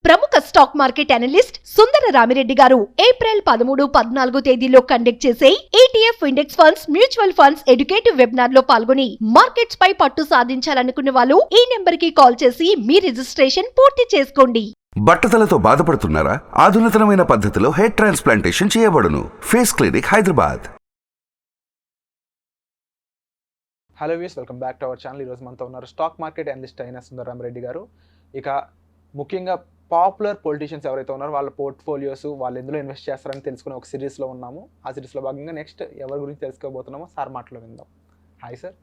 ప్రముఖ stock market analyst సుందర రామిరెడ్డి గారు April 13, 14 తేదీల్లో కండక్ట్ చేసే ETF index funds mutual funds educative webinar లో పాల్గొని మార్కెట్స్ పై పట్టు సాధించాలనుకునే వాళ్ళు ఈ నెంబర్ కి కాల్ చేసి మీ రిజిస్ట్రేషన్ పూర్తి చేసుకోండి. బట్టతలతో బాధపడుతున్నారా? ఆధునితనమైన పద్ధతిలో హెయిర్ ట్రాన్స్ప్లాంటేషన్ చేయబడును. Face clinic, Hyderabad. Hello views, welcome back to our channel. ఈరోజు మనతో ఉన్నారు స్టాక్ మార్కెట్ అనలిస్ట్ అయిన సుందర రామిరెడ్డి గారు. ఇక ముఖ్యంగా పాపులర్ పొలిటీషియన్స్ ఎవరైతే ఉన్నారో వాళ్ళ పోర్ట్ఫోలియోస్, వాళ్ళు ఎందులో ఇన్వెస్ట్ చేస్తారని తెలుసుకునే ఒక సిరీస్లో ఉన్నాము. ఆ సిరీస్లో భాగంగా నెక్స్ట్ ఎవరి గురించి తెలుసుకోబోతున్నామో సార్ మాటలో విందాం. Hi sir.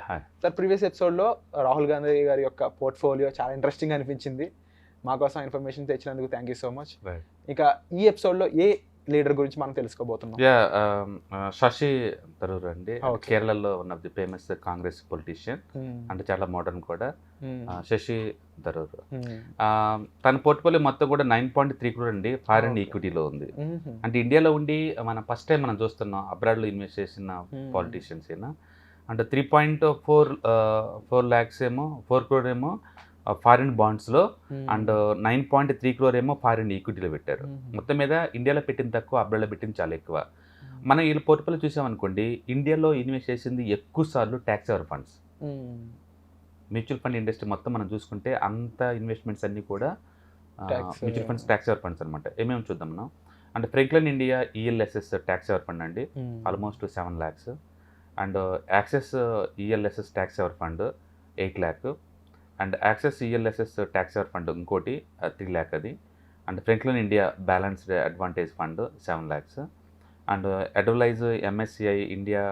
Hi sir, previous ఎపిసోడ్లో రాహుల్ గాంధీ గారి యొక్క పోర్ట్ఫోలియో చాలా ఇంట్రెస్టింగ్ అనిపించింది. మా కోసం ఇన్ఫర్మేషన్ తెచ్చినందుకు థ్యాంక్ యూ సో మచ్. ఇక ఈ ఎపిసోడ్లో ఏ లీడర్ గురించి మనం తెలుసుకోబోతున్నాం? శశి థరూర్ అండి, కేరళలో one of the famous Congress politician, అంటే చాలా మోడర్న్ కూడా. శశి థరూర్ తన పోర్ట్ఫోలియో మొత్తం కూడా 9.3 crore అండి ఫారిన్ ఈక్విటీలో ఉంది. అంటే ఇండియాలో ఉండి మనం ఫస్ట్ టైం మనం చూస్తున్నాం అబ్రాడ్లో ఇన్వెస్ట్ చేసిన పాలిటీషియన్స్ అయినా. అంటే 3.4 lakhs ఏమో 4 crore ఏమో ఫారిన్ బాండ్స్లో అండ్ 9.3 crore ఏమో ఫారిన్ ఈక్విటీలో పెట్టారు. మొత్తం మీద ఇండియాలో పెట్టింది తక్కువ, అబ్రాడ్లో పెట్టింది చాలా ఎక్కువ. మనం వీళ్ళ పోర్ట్ఫోలియో చూసామనుకోండి, ఇండియాలో ఇన్వెస్ట్ చేసింది ఎక్కువ సార్లు tax saver funds. Mutual fund industry మొత్తం మనం చూసుకుంటే అంత ఇన్వెస్ట్మెంట్స్ అన్నీ కూడా mutual funds tax saver funds అనమాట. ఏమేమి చూద్దాం మనం అంటే Franklin India ELSS tax saver fund అండి, almost 7 lakhs. And Axis ELSS tax saver fund 8 lakh. And Axis ELSS tax saver fund ఇంకోటి 3 lakh అది. And Franklin India balanced advantage fund 7 lakhs. And Edelweiss MSCI India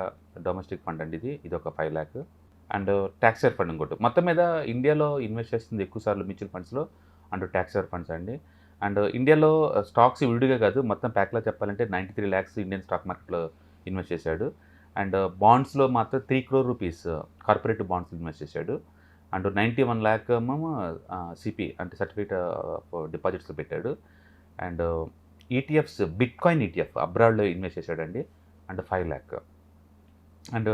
domestic fund అండి, ఇది ఒక 5 lakh. And tax saver fund ఇంకోటి. మొత్తం మీద ఇండియాలో invest చేస్తుంది ఎక్కువ సార్లు మ్యూచువల్ ఫండ్స్లో అండ్ ట్యాక్స్ ఎవర్ ఫండ్స్ అండి. అండ్ ఇండియాలో స్టాక్స్ విడిగా కాదు, మొత్తం ప్యాక్లో చెప్పాలంటే 93 lakhs ఇండియన్ స్టాక్ మార్కెట్లో ఇన్వెస్ట్ చేశాడు. అండ్ బాండ్స్లో మాత్రం 3 crore rupees corporative bonds invest చేశాడు. అండ్ 91 lakh ఏమో CP అంటే సర్టిఫికేట్ ఆఫ్ డిపాజిట్స్లో పెట్టాడు. అండ్ ETFs బిట్కాయిన్ ETF అబ్రాడ్లో ఇన్వెస్ట్ చేశాడండి, and 5 lakh. And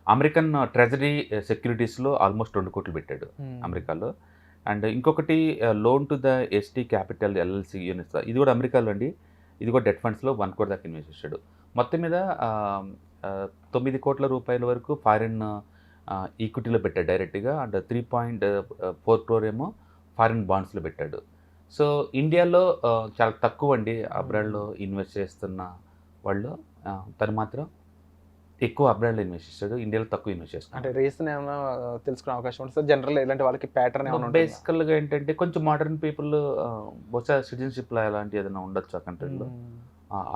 American treasury సెక్యూరిటీస్లో ఆల్మోస్ట్ 2 crore పెట్టాడు అమెరికాలో. అండ్ ఇంకొకటి loan to the ST capital LLC units, ఇది కూడా అమెరికాలో అండి, ఇది కూడా డెట్ ఫండ్స్లో 1 crore దాకా ఇన్వెస్ట్ చేశాడు. మొత్తం మీద 9 crore రూపాయల వరకు ఫారిన్ ఈక్విటీలో పెట్టాడు డైరెక్ట్గా. అండ్ 3.4 crore ఏమో ఫారిన్ బాండ్స్లో పెట్టాడు. సో ఇండియాలో చాలా తక్కువ అండి అబ్రాడ్లో ఇన్వెస్ట్ చేస్తున్న వాళ్ళు. తను మాత్రం ఎక్కువ అబ్రాడ్లో ఇన్వెస్ట్ చేస్తాడు, ఇండియాలో తక్కువ ఇన్వెస్ట్ చేస్తాడు. అంటే రీజన్ ఏమైనా తెలుసుకునే అవకాశం ఉంటుంది సార్? జనరల్ ఇలాంటి వాళ్ళకి ప్యాటర్న్ ఏమైనా? బేసికల్గా ఏంటంటే కొంచెం మోడర్న్ పీపుల్ బహుశా సిటిజన్షిప్లో అలాంటి ఏదైనా ఉండొచ్చు ఆ కంట్రీలో,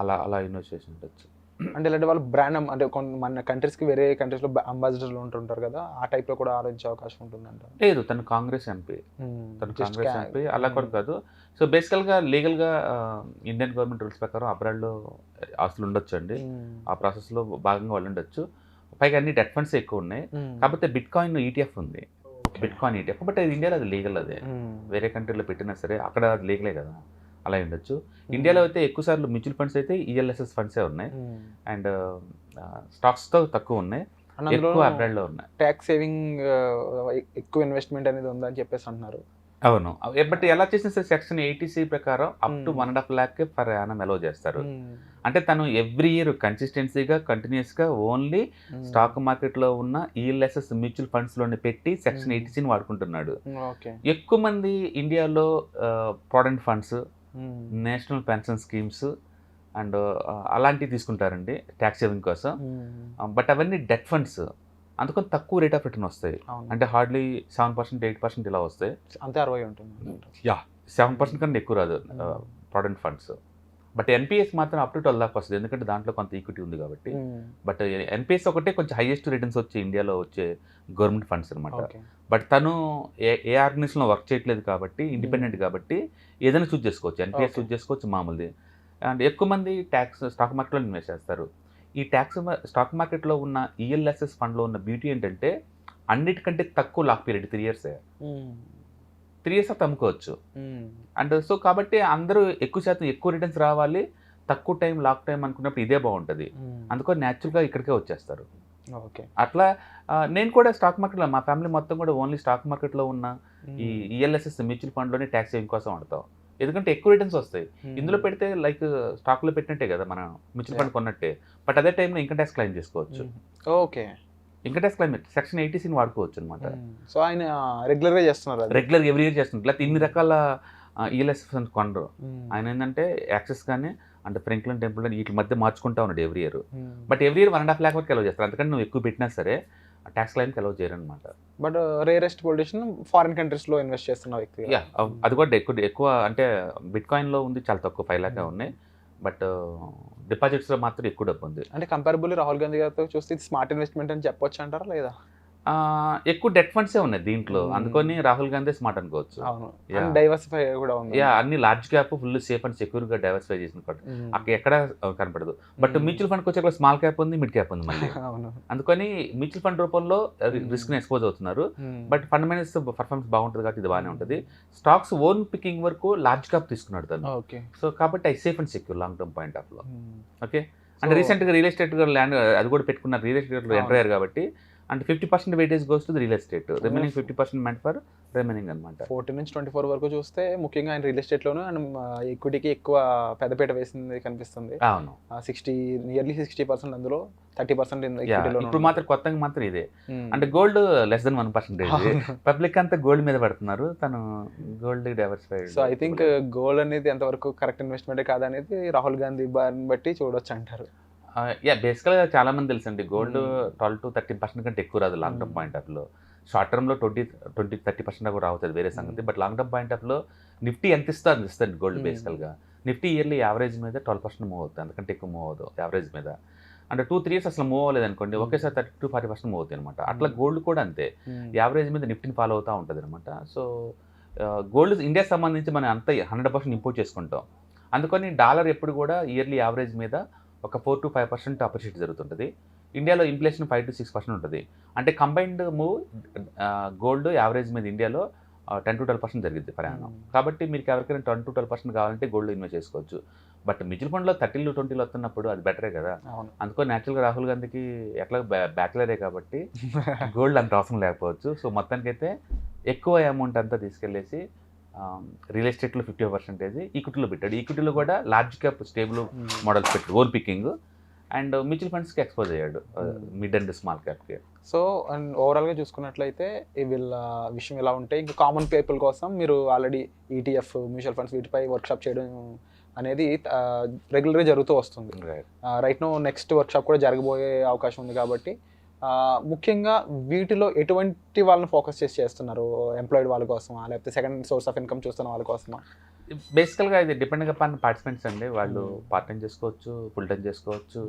అలా ఇన్వెస్ట్ చేసి ఉండొచ్చు. అంటే ఇలాంటి వాళ్ళు బ్రాండ్ అంటే మన కంట్రీస్కి వేరే కంట్రీస్లో అంబాసిడర్లు ఉంటుంటారు కదా, ఆ టైప్లో కూడా ఆలోచించే అవకాశం ఉంటుందంట. లేదు, తను కాంగ్రెస్ ఎంపీ, అలా కూడా కాదు. సో బేసికల్గా లీగల్గా ఇండియన్ గవర్నమెంట్ రూల్స్ ప్రకారం అబ్రాడ్లో ఆస్తులు ఉండొచ్చు అండి, ఆ ప్రాసెస్లో భాగంగా వాళ్ళు ఉండొచ్చు. పైగా అన్ని డెట్ ఫండ్స్ ఎక్కువ ఉన్నాయి. కాకపోతే బిట్కాయిన్ ETF ఉంది, బిట్కాయిన్ ETF, బట్ అది ఇండియాలో అది లీగల్. అదే వేరే కంట్రీలో పెట్టినా సరే అక్కడ అది లీగలే కదా, అలా ఉండొచ్చు. ఇండియాలో అయితే ఎక్కువ సార్లు మ్యూచువల్ ఫండ్స్ అయితే ELSS ఫండ్సే ఉన్నాయి, అండ్ స్టాక్స్తో తక్కువ ఉన్నాయి, ఎక్కువ అబ్రాడ్లో ఉన్నాయి. ట్యాక్స్ సేవింగ్ ఎక్కువ ఇన్వెస్ట్మెంట్ అనేది ఉందని చెప్పేసి అంటున్నారు. అవును, బట్ ఎలా చేసిన సరే సెక్షన్ 80C ప్రకారం up to 1.5 lakh per annum allow చేస్తారు. అంటే తను ఎవ్రీ ఇయర్ కన్సిస్టెన్సీగా కంటిన్యూస్గా ఓన్లీ స్టాక్ మార్కెట్లో ఉన్న ELSS మ్యూచువల్ ఫండ్స్లోనే పెట్టి సెక్షన్ 80Cని వాడుకుంటున్నాడు. ఎక్కువ మంది ఇండియాలో provident funds, national pension schemes and అలాంటివి తీసుకుంటారండి ట్యాక్స్ సేవింగ్ కోసం. బట్ అవన్నీ డెట్ ఫండ్స్, అందుకని తక్కువ రేట్ ఆఫ్ రిటర్న్ వస్తాయి. అంటే హార్డ్లీ 7%, 8% ఇలా వస్తాయి. అంతే 60 ఉంటుంది. 7% కన్నా ఎక్కువ రాదు ప్రావిడెంట్ ఫండ్స్. బట్ NPS మాత్రం అప్ టు 12 lakh వస్తుంది, ఎందుకంటే దాంట్లో కొంత ఈక్విటీ ఉంది కాబట్టి. బట్ NPS ఒకటే కొంచెం హైయెస్ట్ రిటర్న్స్ వచ్చే ఇండియాలో వచ్చే గవర్నమెంట్ ఫండ్స్ అనమాట. బట్ తను ఏ ఆర్గనైజేషన్లో వర్క్ చేయట్లేదు కాబట్టి, ఇండిపెండెంట్ కాబట్టి ఏదైనా చూస్ చేసుకోవచ్చు, NPS చూస్ చేసుకోవచ్చు మామూలుది. అండ్ ఎక్కువ మంది ట్యాక్స్ స్టాక్ మార్కెట్లో ఇన్వెస్ట్ చేస్తారు. ఈ ట్యాక్స్ స్టాక్ మార్కెట్లో ఉన్న ELSS ఫండ్లో ఉన్న బ్యూటీ ఏంటంటే అన్నిటికంటే తక్కువ లాక్ పీరియడ్ 3 years. 3 years అమ్ముకోవచ్చు. అండ్ సో కాబట్టి అందరూ ఎక్కువ శాతం ఎక్కువ రిటర్న్స్ రావాలి, తక్కువ టైం లాక్ టైం అనుకున్నప్పుడు ఇదే బాగుంటుంది, అందుకని న్యాచురల్గా ఇక్కడికే వచ్చేస్తారు. అట్లా నేను కూడా స్టాక్ మార్కెట్లో, మా ఫ్యామిలీ మొత్తం కూడా ఓన్లీ స్టాక్ మార్కెట్లో ఉన్న ఈ ELSS మ్యూచువల్ ఫండ్లోనే ట్యాక్స్ సేవింగ్ కోసం వాడతాం. ఎందుకంటే ఎక్కువ రిటర్న్స్ వస్తాయి. ఇందులో పెడితే లైక్ స్టాక్లో పెట్టినట్టే కదా మనం మ్యూచువల్ ఫండ్ కొన్నట్టే, బట్ అదే టైంలో ఇన్కమ్ ట్యాక్స్ క్లెయిమ్ చేసుకోవచ్చు. Okay, income tax claim section 80 వాడుకోవచ్చు అనమాట. సో ఆయన రెగ్యులర్గా చేస్తున్నారు, రెగ్యులర్ ఎవ్రీ ఇయర్ చేస్తున్నారు. లేకపోతే ఇన్ని రకాల ఈఎల్ఎస్ ఫండ్స్ కొనరు. ఆయన ఏంటంటే యాక్సెస్ కానీ అంటే ఫ్రాంక్లిన్ టెంపుల్ వీటి మధ్య మార్చుకుంటా ఉన్నాడు every year. But every year 1.5 lakh వరకు అలౌ చేస్తారు. అందుకని నువ్వు ఎక్కువ పెట్టినా సరే ట్యాక్స్ క్లెయిమ్కి అలౌ చేయరు అనమాట. బట్ రేరెస్ట్ పొలిటీషియన్ ఫారిన్ కంట్రీస్లో ఇన్వెస్ట్ చేస్తున్న వ్యక్తి. యా, అది కూడా ఎక్కువ అంటే బిట్ కాయిన్లో ఉంది చాలా తక్కువ 5 lakh ఉన్నాయి. బట్ డిపాజిట్స్లో మాత్రం ఎక్కువ డబ్బు ఉంది. అంటే కంపారబుల్లీ రాహుల్ గాంధీ గారితో చూస్తే ఇది స్మార్ట్ ఇన్వెస్ట్మెంట్ అని చెప్పొచ్చు అంటారా లేదా? ఎక్కువ డెట్ ఫండ్సే ఉన్నాయి దీంట్లో, అందుకని రాహుల్ గాంధీ స్మార్ట్ అనుకోవచ్చు. అవును, డైవర్సిఫై కూడా ఉంది. యా, అన్ని large cap full safe and secure గా డైవర్సిఫై చేసిన అక్కడ ఎక్కడ కనపడదు. బట్ మ్యూచువల్ ఫండ్ వచ్చే స్మాల్ క్యాప్ ఉంది, మిడ్ క్యాప్ ఉంది మళ్ళీ. అందుకని మ్యూచువల్ ఫండ్ రూపంలో రిస్క్ ని ఎక్స్పోజ్ అవుతున్నారు. బట్ ఫండమెంటల్స్ పర్ఫార్మెన్స్ బాగుంటుంది కాబట్టి ఇది బాగానే ఉంటుంది. స్టాక్స్ ఓన్ పికింగ్ వరకు లార్జ్ క్యాప్ తీసుకున్నాడు తను. సో కాబట్టి I safe and secure long term point of లో. ఓకే, అంటే రీసెంట్ గా రియల్ ఎస్టేట్ ల్యాండ్ అది కూడా పెట్టుకున్నారు, రియల్ ఎస్టేట్ లో ఎంటర్ అయ్యారు కాబట్టి. అంటే 50% weightage goes to the real estate, remaining 50% meant for remaining అనమాట. 14 నుంచి 24 వరకు చూస్తే ముఖ్యంగా ఆయన రియల్ ఎస్టేట్లోనే అండ్ ఈక్విటీకి ఎక్కువ పెద్దపీట వేసింది కనిపిస్తుంది. అవును, 60% అందులో 30% ఇప్పుడు మాత్రం కొత్తగా మాత్రం ఇదే. అంటే గోల్డ్ లెస్ దెన్ 1%. పబ్లిక్ అంతా గోల్డ్ మీద పడుతున్నారు, తను gold diversified. So I think gold అనేది ఎంతవరకు కరెక్ట్ ఇన్వెస్ట్మెంట్ కాదనేది రాహుల్ గాంధీ బారిని బట్టి చూడొచ్చు అంటారు. బేసికల్గా చాలా మంది తెలుసండి, గోల్డ్ 12 to 13% కంటే ఎక్కువ రాదు లాంగ్ టర్మ్ పాయింట్ ఆఫ్ లో. షార్ట్ టర్మ్ లో 20-30% కూడా రావుతుంది వేరే సంగతి. But long term point of లో నిఫ్టీ ఎంత ఇస్తా అది ఇస్తుంది గోల్డ్. బేసికల్గా నిఫ్టీ ఇయర్లీ యావరేజ్ మీద 12% మూవ్ అవుతుంది, అందుకంటే ఎక్కువ మూవ్ అవుతుంది యావరేజ్ మీద. అంటే 2-3 years అసలు మూవ్ అవ్వలేదు అనుకోండి, ఒకేసారి 30-40% మూవ్ అవుతాయి అనమాట. అట్లా గోల్డ్ కూడా అంతే, యావరేజ్ మీద నిఫ్టీని ఫాలో అవుతూ ఉంటుంది అనమాట. సో గోల్డ్ ఇండియాకి సంబంధించి మనం అంతా 100% ఇంపోర్ట్ చేసుకుంటాం. అందుకని డాలర్ ఎప్పుడు కూడా ఇయర్లీ యావరేజ్ మీద ఒక 4-5% అప్రిషియేట్ జరుగుతుంటుంది. ఇండియాలో ఇన్ఫ్లేషన్ 5-6% ఉంటుంది. అంటే కంబైన్డ్ మూవ్ గోల్డ్ యావరేజ్ మీద ఇండియాలో 10-12% జరిగింది ప్రయాణం. కాబట్టి మీరు ఎవరికైనా 10-12% కావాలంటే గోల్డ్ ఇన్వెస్ట్ చేసుకోవచ్చు. బట్ మ్యూచువల్ ఫండ్లో 30-20 వస్తున్నప్పుడు అది బెటరే కదా. అందుకని న్యాచురల్గా రాహుల్ గాంధీకి ఎట్లా బ్యాచిలరే కాబట్టి గోల్డ్ అంత అవసరం లేకపోవచ్చు. సో మొత్తానికైతే ఎక్కువ అమౌంట్ అంతా తీసుకెళ్ళేసి రియల్ ఎస్టేట్లో 50% ఈక్విటీలో పెట్టాడు. ఈక్విటీలో కూడా లార్జ్ క్యాప్ స్టేబుల్ మోడల్స్ పెట్టాడు, ఓన్ పికింగ్. అండ్ మ్యూచువల్ ఫండ్స్కి ఎక్స్పోజ్ అయ్యాడు, మిడ్ అండ్ స్మాల్ క్యాప్కి. సో అండ్ ఓవరాల్గా చూసుకున్నట్లయితే వీళ్ళ విషయం ఎలా ఉంటే ఇంకా కామన్ పీపుల్ కోసం మీరు ఆల్రెడీ ఈటీఎఫ్ మ్యూచువల్ ఫండ్స్ వీటిపై వర్క్షాప్ చేయడం అనేది రెగ్యులర్గా జరుగుతూ వస్తుంది. రైట్ నో నెక్స్ట్ వర్క్షాప్ కూడా జరగబోయే అవకాశం ఉంది కాబట్టి ముఖ్యంగా వీటిలో ఎటువంటి వాళ్ళని ఫోకస్ చేసి చేస్తున్నారు? ఎంప్లాయిడ్ వాళ్ళ కోసమా, లేకపోతే సెకండ్ సోర్స్ ఆఫ్ ఇన్కమ్ చూస్తున్న వాళ్ళ కోసమా? బేసికల్గా ఇది డిపెండింగ్ అపాన్ పార్టిసిపెంట్స్ అండి. వాళ్ళు పార్ట్ టైం చేసుకోవచ్చు, ఫుల్ టైం చేసుకోవచ్చు,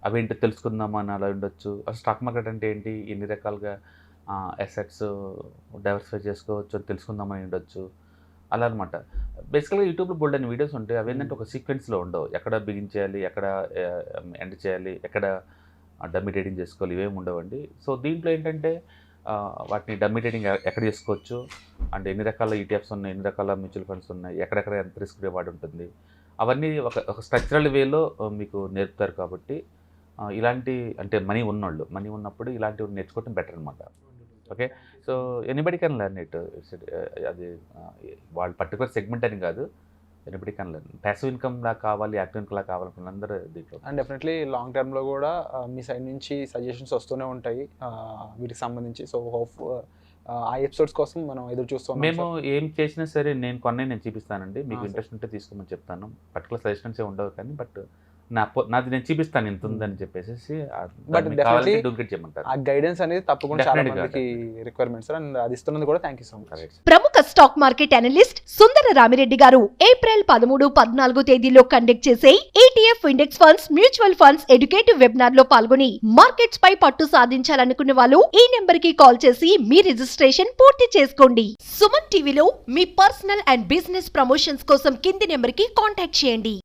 అవి ఏంటో తెలుసుకుందామా అని అలా ఉండొచ్చు. అసలు స్టాక్ మార్కెట్ అంటే ఏంటి, ఎన్ని రకాలుగా అసెట్స్ డైవర్సిఫై చేసుకోవచ్చు అని తెలుసుకుందామని ఉండొచ్చు, అలా అనమాట. బేసికల్గా యూట్యూబ్లో బోల్డ్ అని వీడియోస్ ఉంటాయి. అవి ఏంటంటే ఒక సీక్వెన్స్లో ఉండవు, ఎక్కడ బిగిన్ చేయాలి, ఎక్కడ ఎండ్ చేయాలి, ఎక్కడ డమ్మీ ట్రేడింగ్ చేసుకోవాలి, ఇవేమి ఉండవండి. సో దీంట్లో ఏంటంటే వాటిని డమ్మీ ట్రేడింగ్ ఎక్కడ చేసుకోవచ్చు, అంటే ఎన్ని రకాల ఈటీఎఫ్స్ ఉన్నాయి, ఎన్ని రకాల మ్యూచువల్ ఫండ్స్ ఉన్నాయి, ఎక్కడెక్కడ ఎంత రిస్క్ రివార్డ్ ఉంటుంది, అవన్నీ ఒక స్ట్రక్చరల్ వేలో మీకు నేర్పుతారు. కాబట్టి ఇలాంటి అంటే మనీ ఉన్నప్పుడు ఇలాంటివి నేర్చుకోవడం బెటర్ అనమాట. Okay, so anybody can learn it. అది వాళ్ళ పర్టికులర్ సెగ్మెంట్ అని కాదు, anybody can learn. Passive income లా కావాలి, యాక్టివ్ ఇన్కమ్ లా కావాలనుకున్న అందరూ దీంట్లో. అండ్ డెఫినెట్లీ లాంగ్ టర్మ్లో కూడా మీ సైడ్ నుంచి సజెషన్స్ వస్తూనే ఉంటాయి వీటికి సంబంధించి. సో హోప్ ఆ ఎపిసోడ్స్ కోసం మనం ఎదురు చూస్తాం. మేము ఏం చేసినా సరే నేను చూపిస్తానండి. మీకు ఇంట్రెస్ట్ ఉంటే తీసుకోమని చెప్తాను. పర్టికులర్ సజెషన్స్ ఉండవు కానీ బట్ నాది నేను చూపిస్తాను ఎంత ఉందని చెప్పేసి డూప్లికేట్ చేయమంటారు. ఆ గైడెన్స్ అనేది తప్పకుండా చాలా మందికి రిక్వైర్మెంట్స్ అండ్ అది ఇస్తున్నది కూడా. Thank you so much. ప్రముఖ స్టాక్ మార్కెట్ అనలిస్ట్ సుందర రామిరెడ్డి గారు ఏప్రిల్ 13-14 తేదీల్లో కండక్ట్ చేసే ETF index funds mutual funds educative webinar లో పాల్గొని మార్కెట్స్ పై పట్టు సాధించాలనుకునే వాళ్ళు ఈ నెంబర్ కి కాల్ చేసి మీ రిజిస్ట్రేషన్ పూర్తి చేసుకోండి. సుమన్ టీవీలో మీ పర్సనల్ అండ్ బిజినెస్ ప్రమోషన్స్ కోసం కింది నెంబర్ కి కాంటాక్ట్ చేయండి.